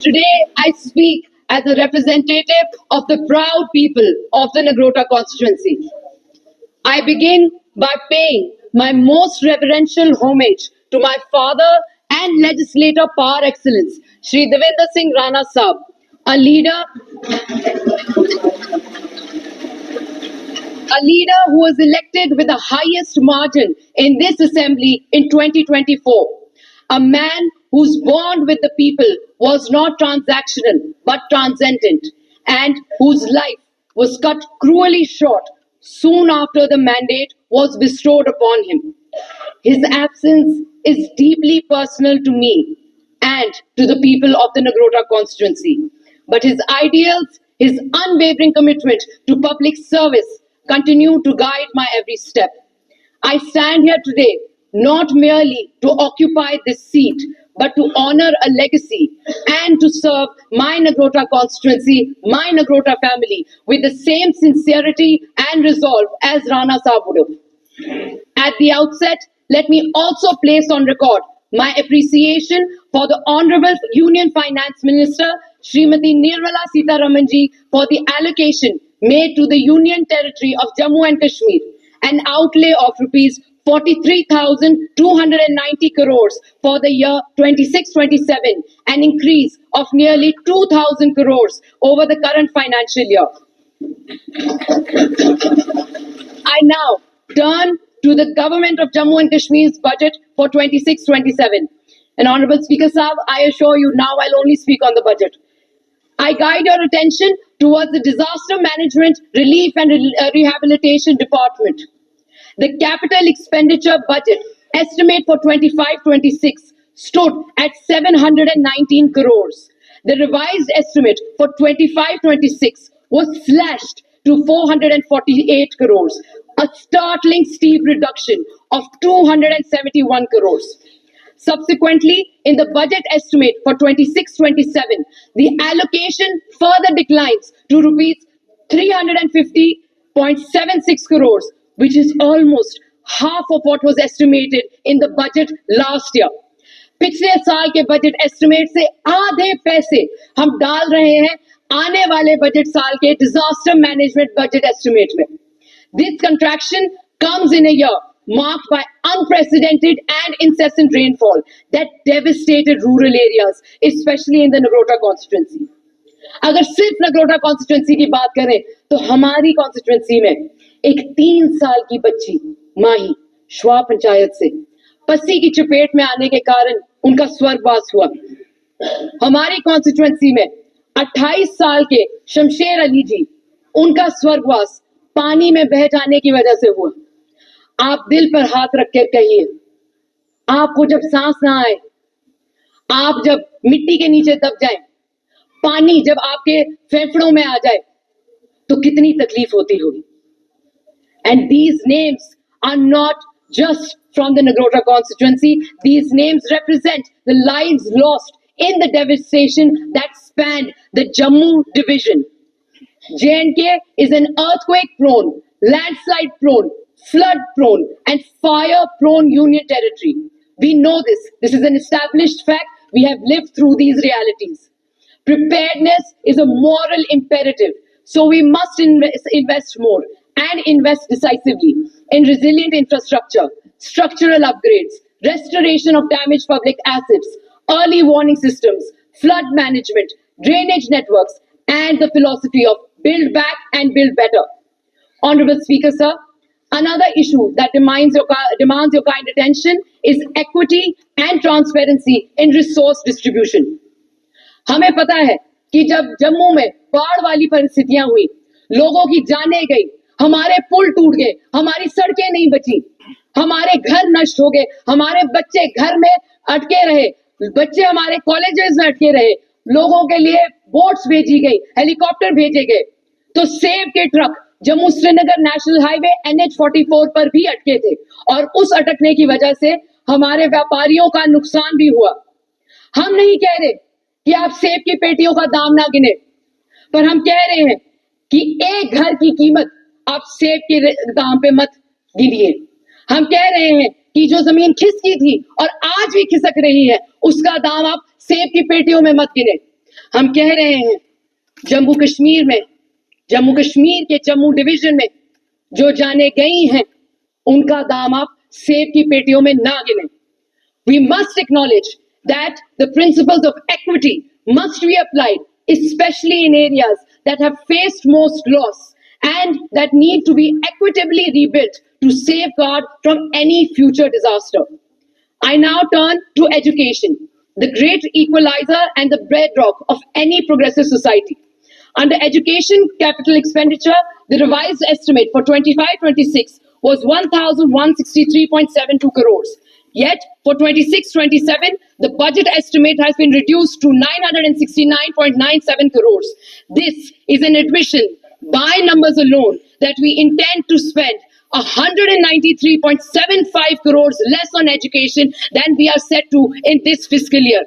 Today, I speak as a representative of the proud people of the Nagrota constituency. I begin by paying my most reverential homage to my father and legislator par excellence, Shri Devendra Singh Rana Saab, a leader, a leader who was elected with the highest margin in this assembly in 2024. A man whose bond with the people was not transactional but transcendent, and whose life was cut cruelly short soon after the mandate was bestowed upon him. His absence is deeply personal to me and to the people of the Nagrota constituency. But his ideals, his unwavering commitment to public service continue to guide my every step. I stand here today not merely to occupy this seat, but to honor a legacy and to serve my Nagrota constituency, my Nagrota family with the same sincerity and resolve as Rana Saab would have. At the outset, let me also place on record my appreciation for the Honorable Union Finance Minister, Srimati Nirmala Sitharamanji, for the allocation made to the Union Territory of Jammu and Kashmir, an outlay of rupees 43,290 crores for the year 26-27, an increase of nearly 2,000 crores over the current financial year. I now turn to the government of Jammu and Kashmir's budget for 26-27. And Honorable Speaker Saab, I assure you now I'll only speak on the budget. I guide your attention towards the Disaster Management, Relief and Rehabilitation Department. The capital expenditure budget estimate for 25-26 stood at 719 crores. The revised estimate for 25-26 was slashed to 448 crores, a startling steep reduction of 271 crores. Subsequently, in the budget estimate for 26-27, the allocation further declines to rupees 350.76 crores, which is almost half of what was estimated in the budget last year. पिछले साल के budget estimate से आधे पैसे हम डाल रहे हैं आने वाले बजट साल के डिजास्टर मैनेजमेंट बजट एस्टिमेट में. This contraction comes in a year marked by unprecedented and incessant rainfall that devastated rural areas, especially in the Nagrota constituency. अगर सिर्फ नगरोटा कॉन्स्टिट्यूंसी की बात करें तो हमारी कॉन्स्टिट्यूंसी में एक 3 साल की बच्ची माही श्वा पंचायत से पस्सी की चपेट में आने के कारण उनका स्वर्गवास हुआ. हमारी कॉन्स्टिट्यूंसी में 28 साल के शमशेर अली जी, उनका स्वर्गवास पानी में बह जाने की वजह से हुआ. आप दिल पर हाथ रख कर कहिए, आपको जब सांस ना आए, आप जब मिट्टी के नीचे दब जाएं, पानी जब आपके फेफड़ों में आ जाए तो कितनी तकलीफ होती होगी. And these names are not just from the Nagrota constituency. These names represent the lives lost in the devastation that spanned the Jammu division. J&K is an earthquake-prone, landslide-prone, flood-prone, and fire-prone union territory. We know this. This is an established fact. We have lived through these realities. Preparedness is a moral imperative, so we must invest more and invest decisively in resilient infrastructure, structural upgrades, restoration of damaged public assets, early warning systems, flood management, drainage networks, and the philosophy of build back and build better. Honorable Speaker, sir, another issue that demands your kind attention is equity and transparency in resource distribution. हमें पता है कि जब जम्मू में बाढ़ वाली परिस्थितियां हुई, लोगों की जानें गई, हमारे पुल टूट गए, हमारी सड़कें नहीं बची, हमारे घर नष्ट हो गए, हमारे बच्चे घर में अटके रहे, बच्चे हमारे कॉलेजेस में अटके रहे, लोगों के लिए बोट्स भेजी गई, हेलीकॉप्टर भेजे गए, तो सेव के truck Jammu Srinagar national highway NH44 पर भी अटके थे और उस अटकने की वजह से हमारे व्यापारियों का नुकसान भी हुआ. हम नहीं कह रहे कि आप सेब की पेटियों का दाम ना गिने, पर हम कह रहे हैं कि एक घर की कीमत आप सेब के दाम पे मत गिनिए. हम कह रहे हैं कि जो जमीन खिसकी थी और आज भी खिसक रही है, उसका दाम आप सेब की पेटियों में मत गिने. हम कह रहे हैं जम्मू कश्मीर के जम्मू डिवीजन में जो जाने गई हैं उनका दाम आप सेब की पेटियों में ना गिने. We must acknowledge that the principles of equity must be applied, especially in areas that have faced most loss and that need to be equitably rebuilt to safeguard from any future disaster. I now turn to education, the great equalizer and the bedrock of any progressive society. Under education capital expenditure, the revised estimate for 25-26 was 1,163.72 crores. Yet, for 26-27, the budget estimate has been reduced to 969.97 crores. This is an admission, by numbers alone, that we intend to spend 193.75 crores less on education than we are set to in this fiscal year.